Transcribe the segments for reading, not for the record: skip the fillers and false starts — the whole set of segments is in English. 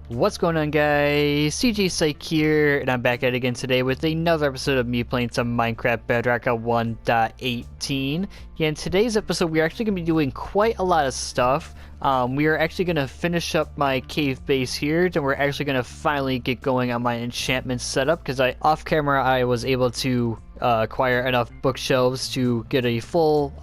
What's going on, guys? CJ Psych here, and I'm back at it again today with another episode of me playing some Minecraft Bedrock at 1.18. Yeah, in today's episode, we're actually going to be doing quite a lot of stuff. We are actually going to finish up my cave base here, then we're actually going to finally get going on my enchantment setup, because off camera I was able to acquire enough bookshelves to get a full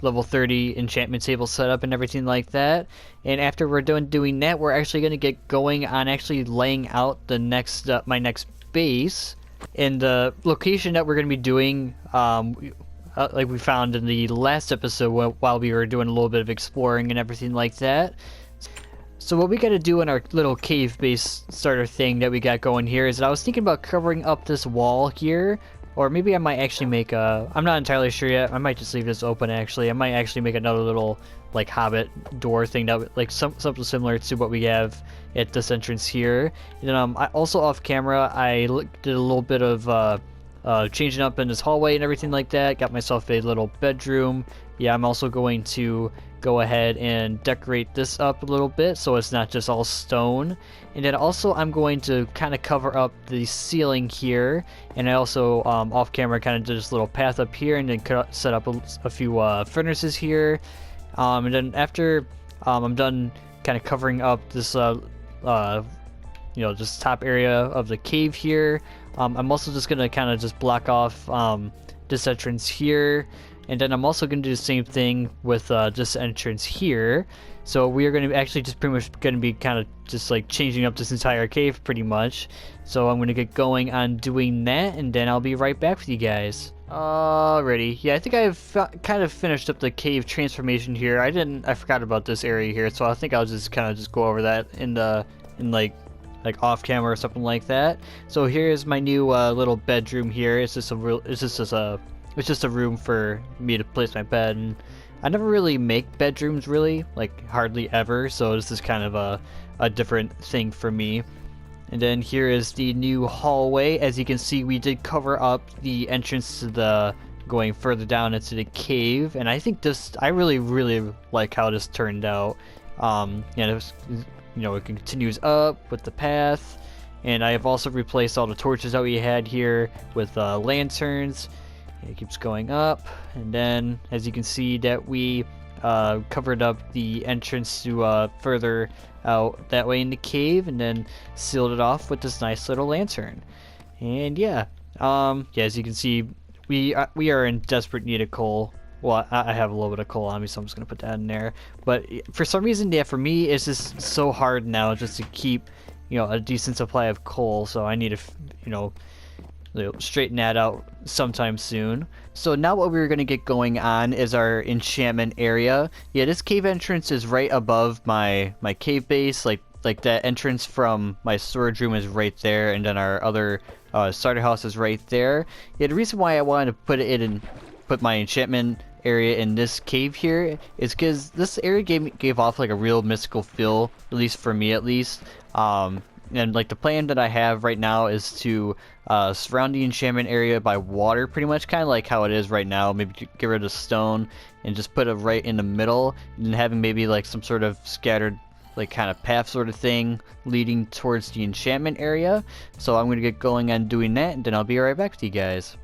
level 30 enchantment table setup and everything like that. And after we're done doing that, we're actually going to get going on actually laying out the next my next base. And the location that we're going to be doing, like we found in the last episode while we were doing a little bit of exploring and everything like that. So what we got to do in our little cave base starter thing that we got going here is that I was thinking about covering up this wall here. Or maybe I might actually make a... I'm not entirely sure yet. I might just leave this open, actually. I might actually make another little, like, hobbit door thing, that like something similar to what we have at this entrance here. And then I also off camera, I did a little bit of changing up in this hallway and everything like that. Got myself a little bedroom. Yeah, I'm also going to go ahead and decorate this up a little bit so it's not just all stone. And then also I'm going to kind of cover up the ceiling here, and I also off camera kind of did this little path up here, and then set up a few furnaces here. And then after I'm done kind of covering up this this top area of the cave here, I'm also just gonna kind of just block off this entrance here. And then I'm also going to do the same thing with this entrance here. So we are going to actually just pretty much going to be kind of just like changing up this entire cave pretty much. So I'm going to get going on doing that, and then I'll be right back with you guys. Alrighty. Yeah, I think I've kind of finished up the cave transformation here. I forgot about this area here, so I think I'll just kind of just go over that in like off camera or something like that. So here's my new little bedroom here. It's just a room for me to place my bed, and I never really make bedrooms, really, like hardly ever, so this is kind of a different thing for me. And then here is the new hallway. As you can see, we did cover up the entrance to the going further down into the cave, and I think I really like how this turned out. It continues up with the path, and I have also replaced all the torches that we had here with lanterns. It keeps going up, and then as you can see that we covered up the entrance to further out that way in the cave, and then sealed it off with this nice little lantern. And yeah, as you can see, we are in desperate need of coal. Well, I have a little bit of coal on me, so I'm just gonna put that in there. But for some reason, yeah, for me, it's just so hard now just to keep a decent supply of coal. So I need to straighten that out sometime soon. So now what we're going to get going on is our enchantment area. Yeah, this cave entrance is right above my cave base. Like that entrance from my storage room is right there, and then our other starter house is right there. Yeah, the reason why I wanted to put my enchantment area in this cave here is because this area gave off like a real mystical feel, at least for me at least. And like the plan that I have right now is to surround the enchantment area by water, pretty much kind of like how it is right now. Maybe get rid of stone and just put it right in the middle, and having maybe like some sort of scattered like kind of path sort of thing leading towards the enchantment area. So I'm going to get going on doing that, and then I'll be right back with you guys.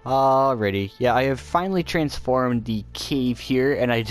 Alrighty, yeah, I have finally transformed the cave here, and I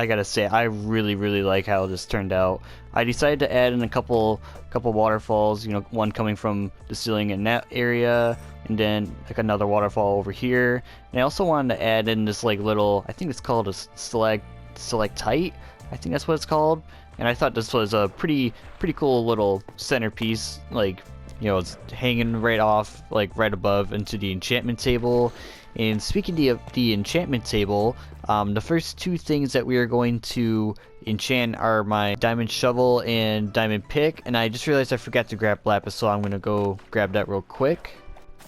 gotta say, I really like how this turned out. I decided to add in a couple waterfalls, one coming from the ceiling in that area, and then like another waterfall over here. And I also wanted to add in this like little, I think it's called a stalactite, I think that's what it's called. And I thought this was a pretty cool little centerpiece, like, it's hanging right off, like right above into the enchantment table. And speaking of the enchantment table, the first two things that we are going to enchant are my diamond shovel and diamond pick. And I just realized I forgot to grab lapis, so I'm going to go grab that real quick.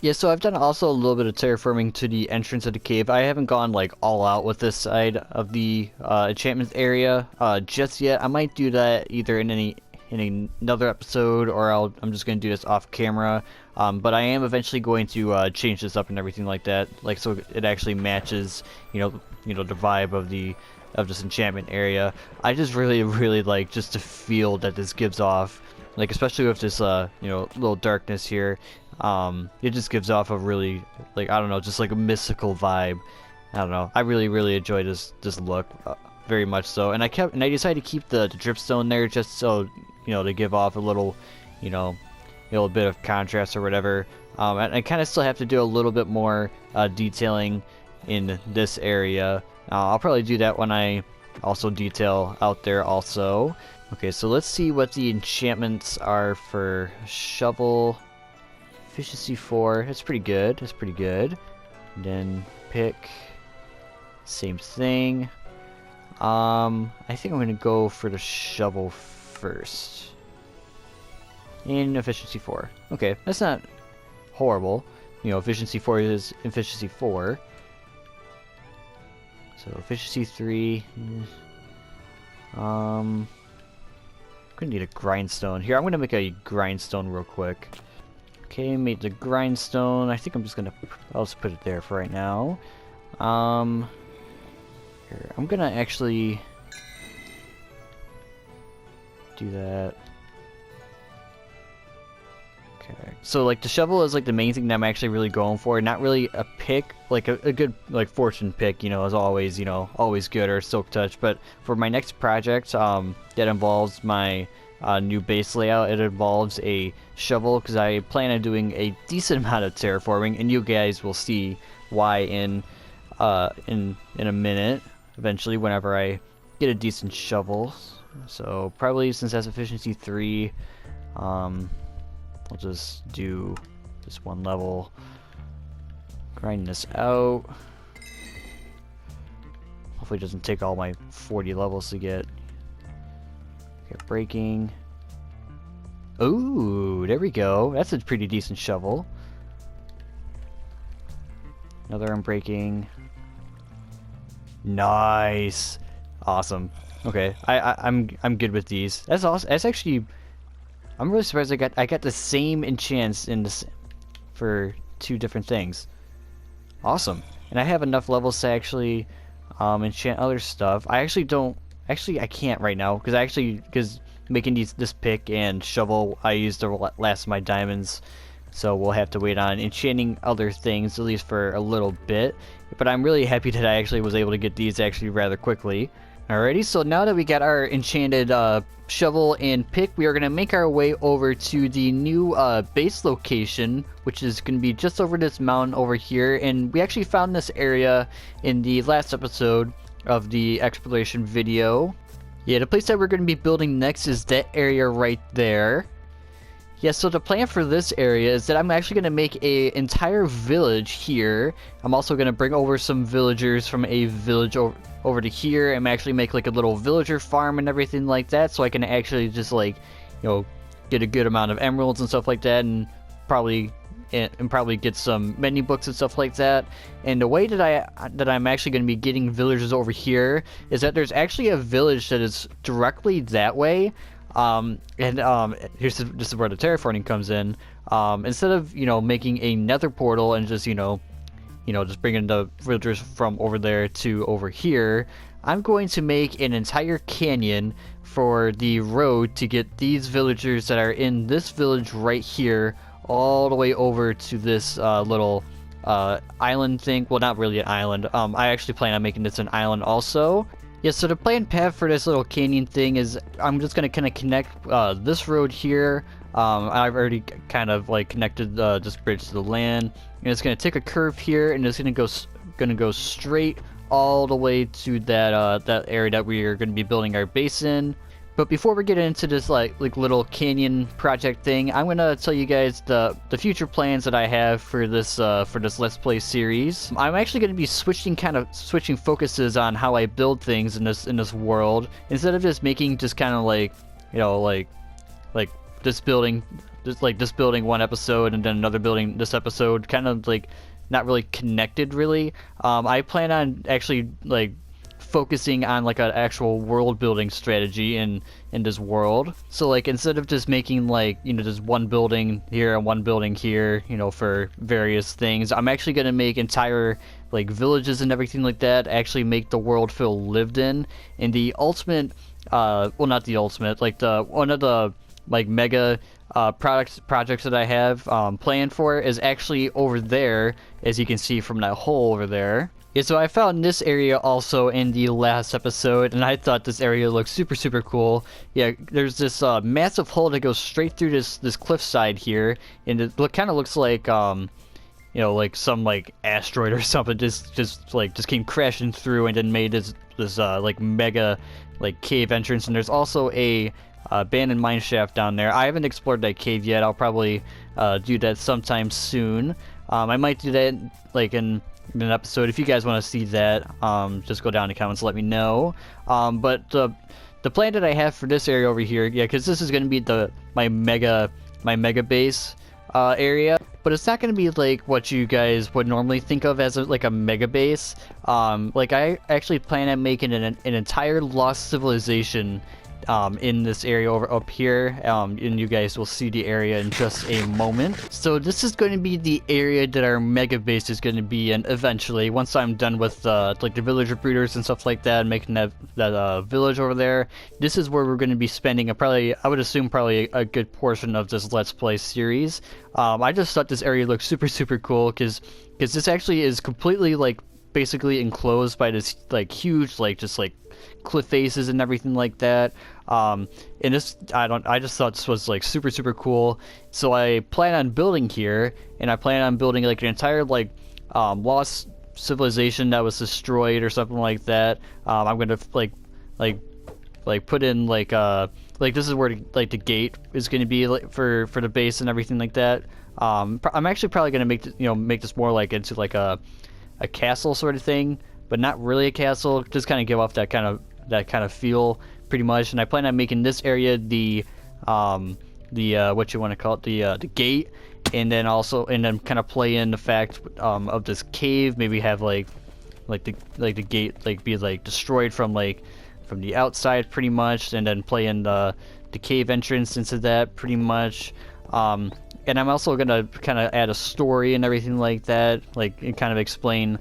Yeah, so I've done also a little bit of terraforming to the entrance of the cave. I haven't gone like all out with this side of the enchantment area just yet. I might do that either in another episode, or I'm just going to do this off camera. But I am eventually going to change this up and everything like that, like so it actually matches, the vibe of this enchantment area. I just really like just the feel that this gives off. like especially with this little darkness here. It just gives off a really, like, I don't know, just like a mystical vibe. I don't know. I really enjoy this look, very much so. And I decided to keep the dripstone there just so, to give off a little, bit of contrast or whatever. And I kind of still have to do a little bit more detailing in this area. I'll probably do that when I also detail out there also. Okay, so let's see what the enchantments are for shovel. Efficiency 4. That's pretty good. That's pretty good. And then pick. Same thing. I think I'm gonna go for the shovel first. In efficiency 4. Okay, that's not horrible. Efficiency 4 is efficiency 4. So efficiency 3. I'm gonna need a grindstone. Here, I'm gonna make a grindstone real quick. Okay, made the grindstone. I think I'll just put it there for right now. Here, I'm gonna actually do that. Okay. So like the shovel is like the main thing that I'm actually really going for. Not really a pick, like a good like fortune pick, is always, always good, or silk touch. But for my next project, that involves my new base layout, it involves a shovel because I plan on doing a decent amount of terraforming, and you guys will see why in a minute. Eventually, whenever I get a decent shovel. So probably since that's efficiency 3, I'll just do this one level, grind this out. Hopefully it doesn't take all my 40 levels to get. Okay, breaking. Ooh, there we go. That's a pretty decent shovel. Another unbreaking. Nice. Awesome. Okay, I'm good with these. That's awesome. That's actually, I'm really surprised I got the same enchants in this for 2 different things. Awesome. And I have enough levels to actually enchant other stuff. I can't right now because making this pick and shovel I used the last of my diamonds. So we'll have to wait on enchanting other things, at least for a little bit. But I'm really happy that I actually was able to get these actually rather quickly. Alrighty, so now that we got our enchanted shovel and pick, we are going to make our way over to the new base location, which is going to be just over this mountain over here. And we actually found this area in the last episode of the exploration video. Yeah, the place that we're going to be building next is that area right there. Yeah, so the plan for this area is that I'm actually going to make an entire village here. I'm also going to bring over some villagers from a village over to here and actually make like a little villager farm and everything like that, so I can actually just like, get a good amount of emeralds and stuff like that, and probably get some menu books and stuff like that. And the way that I'm actually going to be getting villagers over here is that there's actually a village that is directly that way. This is where the terraforming comes in. Instead of making a nether portal and just just bringing the villagers from over there to over here, I'm going to make an entire canyon for the road to get these villagers that are in this village right here all the way over to this little island thing. Well, not really an island. I actually plan on making this an island also. Yeah, so the planned path for this little canyon thing is I'm just going to kind of connect this road here. I've already kind of like connected this bridge to the land. And it's going to take a curve here, and it's going to go straight all the way to that area that we are going to be building our base in. But before we get into this like little canyon project thing, I'm gonna tell you guys the future plans that I have for this Let's Play series. I'm actually gonna be switching focuses on how I build things in this world, instead of just making just kind of like this building one episode and then another building this episode, kind of like not really connected really. I plan on actually like focusing on like an actual world building strategy in this world. So like instead of just making like just one building here and one building here for various things, I'm actually going to make entire like villages and everything like that, actually make the world feel lived in. And the ultimate well, not the ultimate, like one of the like mega projects that I have planned for is actually over there, as you can see from that hole over there. Yeah, so I found this area also in the last episode, and I thought this area looked super cool. Yeah, there's this massive hole that goes straight through this cliffside here, and it kind of looks like you know, like some like asteroid or something just came crashing through and then made this like mega like cave entrance. And there's also a abandoned mine shaft down there. I haven't explored that cave yet. I'll probably do that sometime soon. I might do that like in an episode. If you guys want to see that, just go down in the comments, let me know. But the plan that I have for this area over here, yeah, because this is going to be my mega base area, but it's not going to be like what you guys would normally think of as like a mega base. Like I actually plan on making an entire lost civilization in this area up here, and you guys will see the area in just a moment. So this is going to be the area that our mega base is going to be in eventually, once I'm done with like the villager breeders and stuff like that, and making that village over there. This is where we're going to be spending I would assume probably a good portion of this Let's Play series. I just thought this area looked super cool because this actually is completely like basically enclosed by this like huge just cliff faces and everything like that. And this I just thought this was like super cool. So I plan on building here, and I plan on building like an entire like lost civilization that was destroyed or something like that. I'm gonna like put in like this is where like the gate is gonna be like for the base and everything like that. I'm actually probably gonna make this more like into like a castle sort of thing, but not really a castle. Just kind of give off that kind of feel, pretty much. And I plan on making this area the what you want to call it, the gate, and then kind of play in the fact of this cave. Maybe have like the gate like be like destroyed from the outside, pretty much, and then play in the cave entrance into that, pretty much. And I'm also gonna kind of add a story and everything like that, and kind of explain,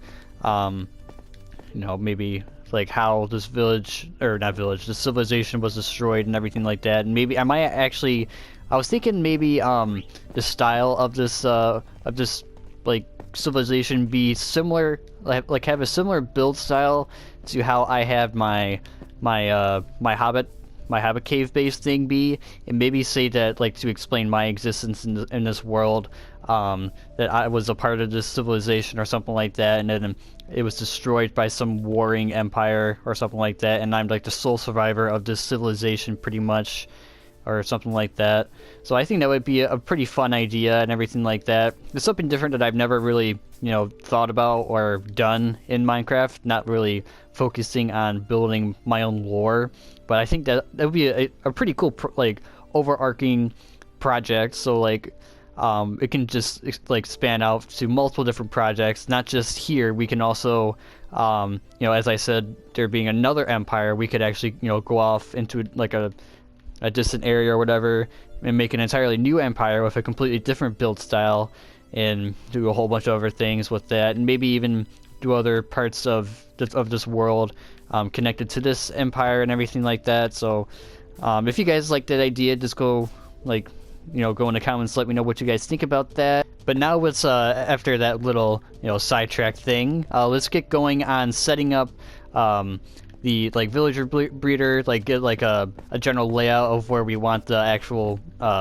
maybe like how this this civilization was destroyed and everything like that. And maybe I was thinking maybe the style of this like civilization be similar, like have a similar build style to how I have my Hobbit cave base thing be, and maybe say that like to explain my existence in this world, that I was a part of this civilization or something like that, and then it was destroyed by some warring empire or something like that, and I'm like the sole survivor of this civilization, pretty much, or something like that. So I think that would be a pretty fun idea and everything like that. It's something different that I've never really thought about or done in Minecraft, not really focusing on building my own lore, but I think that would be a pretty cool like overarching project. So like it can just like span out to multiple different projects, not just here. We can also as I said, there being another empire, we could actually go off into like a distant area or whatever, and make an entirely new empire with a completely different build style, and do a whole bunch of other things with that, and maybe even do other parts of this world connected to this empire and everything like that. So if you guys like that idea, just go go in the comments, let me know what you guys think about that. But now let's after that little sidetrack thing, let's get going on setting up the villager breeder, get a general layout of where we want the actual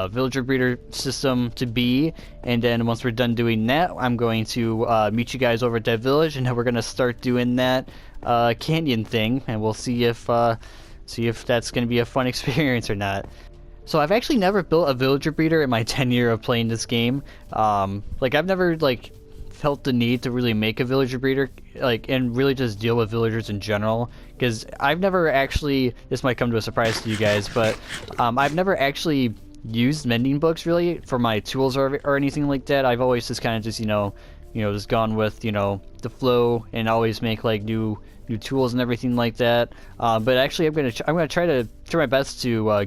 villager breeder system to be. And then once we're done doing that, I'm going to meet you guys over at that village, and then we're gonna start doing that canyon thing, and we'll see if that's gonna be a fun experience or not. So I've actually never built a villager breeder in my tenure of playing this game. I've never felt the need to really make a villager breeder, and really just deal with villagers in general, because I've never actually, this might come to a surprise to you guys, but I've never actually used mending books really for my tools or anything like that. I've always just kind of just just gone with the flow, and always make new tools and everything like that. But actually I'm gonna try my best to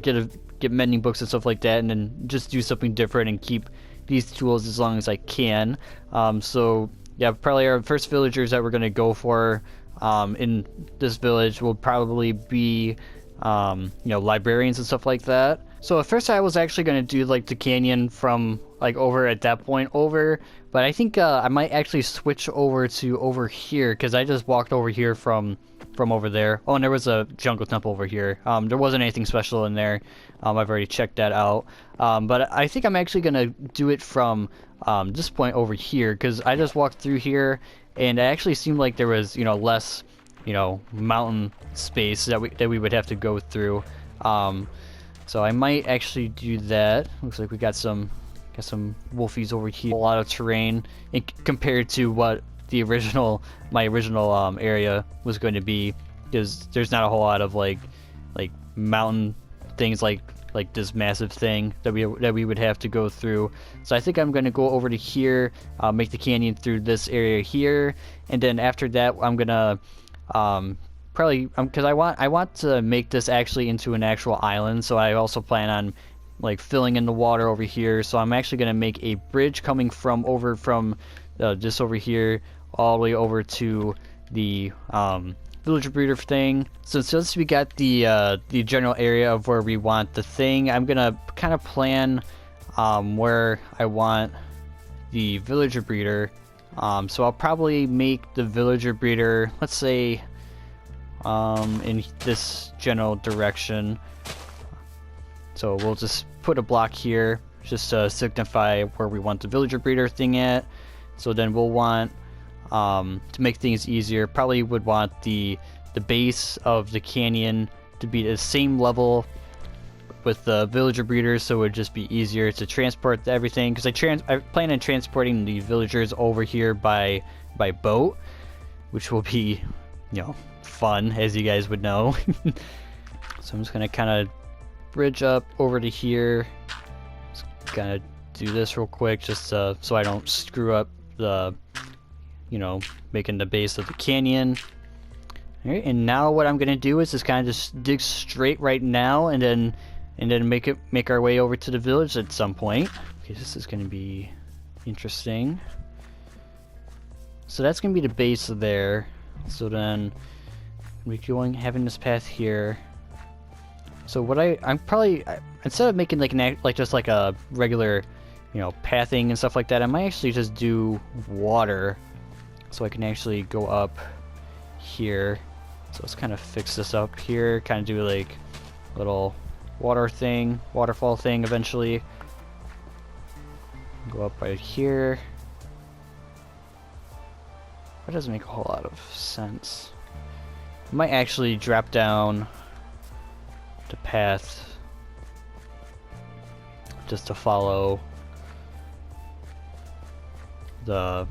get mending books and stuff like that, and then just do something different and keep these tools as long as I can. So yeah, probably our first villagers that we're gonna go for in this village will probably be librarians and stuff like that. So at first I was actually gonna do like the canyon from like over at that point over, but I think I might actually switch over to over here because I just walked over here from over there. Oh, and there was a jungle temple over here. There wasn't anything special in there. I've already checked that out. But I think I'm actually gonna do it from this point over here because I just walked through here and it actually seemed like there was, you know, less, you know, mountain space that we would have to go through. So I might actually do that. Looks like we got some wolfies over here. A lot of terrain compared to what the my original area was going to be, because there's not a whole lot of like mountain things like this massive thing that we would have to go through. So I think I'm going to go over to here, make the canyon through this area here, and then after that I'm gonna probably because I want to make this actually into an actual island. So I also plan on like filling in the water over here. So I'm actually gonna make a bridge coming from just over here all the way over to the villager breeder thing. So since we got the general area of where we want the thing, I'm gonna kind of plan where I want the villager breeder. So I'll probably make the villager breeder, let's say, in this general direction. So we'll just put a block here just to signify where we want the villager breeder thing at. So then we'll want, to make things easier, probably would want the base of the canyon to be the same level with the villager breeders, so it would just be easier to transport everything, because I plan on transporting the villagers over here by boat, which will be, you know, fun, as you guys would know. So I'm just gonna kind of bridge up over to here. Just gonna do this real quick just so I don't screw up the, you know, making the base of the canyon. Alright, and now what I'm gonna do is just kind of just dig straight right now, and then make our way over to the village at some point. Okay, this is gonna be interesting. So that's gonna be the base there. So then we're having this path here. So what I'm probably, instead of making just like a regular, you know, pathing and stuff like that, I might actually just do water, so I can actually go up here. So let's kind of fix this up here, kind of do like a little waterfall thing eventually. Go up right here. That doesn't make a whole lot of sense. I might actually drop down the path just to follow the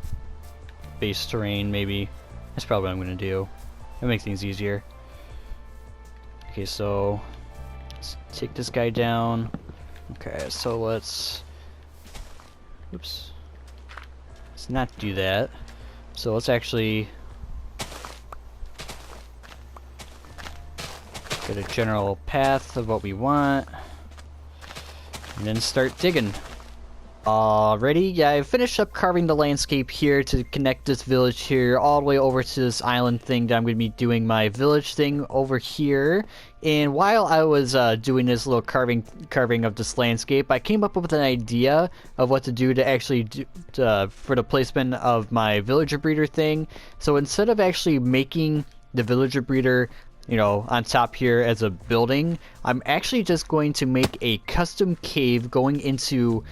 base terrain, maybe. That's probably what I'm gonna do. It'll make things easier. Okay, so let's take this guy down. Okay, so let's not do that. So let's actually get a general path of what we want, and then start digging. Alrighty, yeah, I finished up carving the landscape here to connect this village here all the way over to this island thing that I'm going to be doing my village thing over here. And while I was doing this little carving of this landscape, I came up with an idea of what to do to actually for the placement of my villager breeder thing. So instead of actually making the villager breeder, you know, on top here as a building, I'm actually just going to make a custom cave going into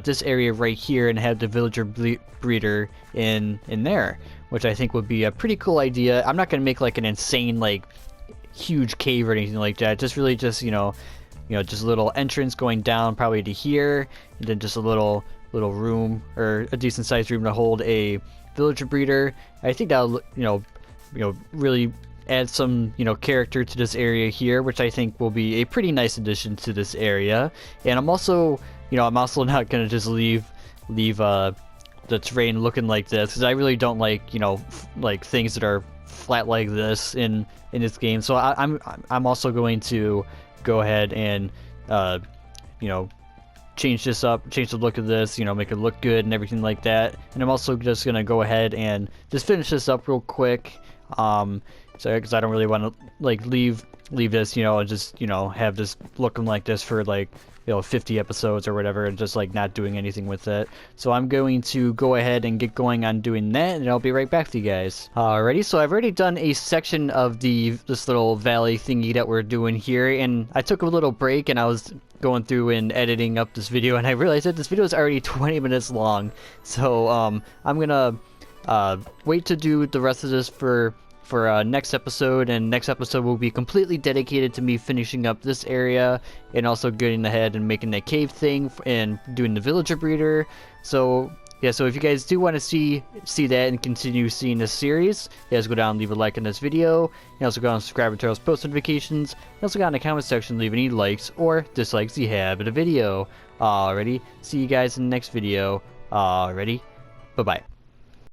this area right here and have the villager breeder in there, which I think would be a pretty cool idea. I'm not going to make like an insane like huge cave or anything like that. Just really just, you know, just a little entrance going down probably to here, and then just a little room, or a decent sized room to hold a villager breeder. I think that'll, you know, really add some, you know, character to this area here, which I think will be a pretty nice addition to this area. And I'm also not gonna just leave the terrain looking like this, because I really don't like, you know, like things that are flat like this in this game. So I'm also going to go ahead and you know, change this up, change the look of this, you know, make it look good and everything like that. And I'm also just gonna go ahead and just finish this up real quick. So because I don't really want to like leave this, you know, and just, you know, have this looking like this for like, you know, 50 episodes or whatever, and just like not doing anything with it. So I'm going to go ahead and get going on doing that, and I'll be right back to you guys. Alrighty, so I've already done a section of this little valley thingy that we're doing here, and I took a little break and I was going through and editing up this video, and I realized that this video is already 20 minutes long. So I'm gonna wait to do the rest of this for next episode, and next episode will be completely dedicated to me finishing up this area and also getting ahead and making that cave thing and doing the villager breeder. So yeah, so if you guys do want to see that and continue seeing this series, you guys go down and leave a like on this video. You also go down and subscribe and turn on post notifications. You also go in the comment section, leave any likes or dislikes you have in the video. Alrighty, see you guys in the next video. Alrighty, bye bye.